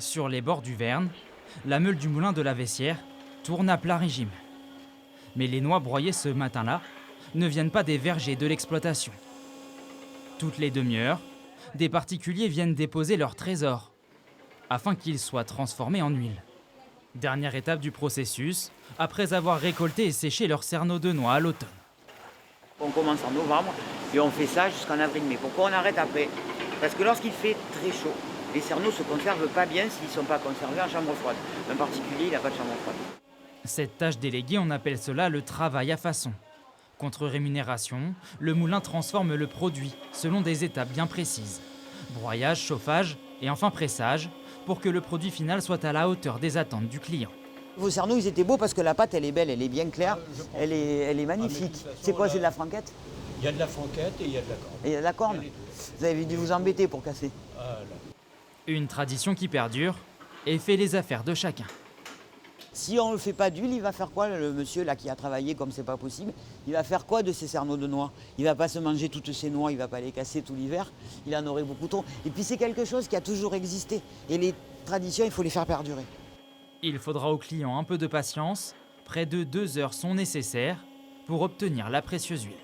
Sur les bords du Verne, la meule du moulin de la Vessière tourne à plat régime. Mais les noix broyées ce matin-là ne viennent pas des vergers de l'exploitation. Toutes les demi-heures, des particuliers viennent déposer leurs trésors afin qu'ils soient transformés en huile. Dernière étape du processus, après avoir récolté et séché leurs cerneaux de noix à l'automne. On commence en novembre et on fait ça jusqu'en avril-mai. Pourquoi on arrête après? Parce que lorsqu'il fait très chaud, les cerneaux ne se conservent pas bien s'ils ne sont pas conservés en chambre froide. Un particulier, il n'a pas de chambre froide. Cette tâche déléguée, on appelle cela le travail à façon. Contre rémunération, le moulin transforme le produit selon des étapes bien précises. Broyage, chauffage et enfin pressage, pour que le produit final soit à la hauteur des attentes du client. Vos cerneaux, ils étaient beaux parce que la pâte, elle est belle, elle est bien claire, elle est magnifique. C'est quoi, c'est de la franquette? Il y a de la franquette et il y a de la corne. Et il y a de la corne? Vous avez dû vous embêter pour casser. Voilà. Une tradition qui perdure et fait les affaires de chacun. Si on ne fait pas d'huile, il va faire quoi, le monsieur là qui a travaillé comme c'est pas possible? Il va faire quoi de ces cerneaux de noix? Il va pas se manger toutes ces noix, il va pas les casser tout l'hiver. Il en aurait beaucoup trop. Et puis c'est quelque chose qui a toujours existé. Et les traditions, il faut les faire perdurer. Il faudra au client un peu de patience, près de 2 heures sont nécessaires pour obtenir la précieuse huile.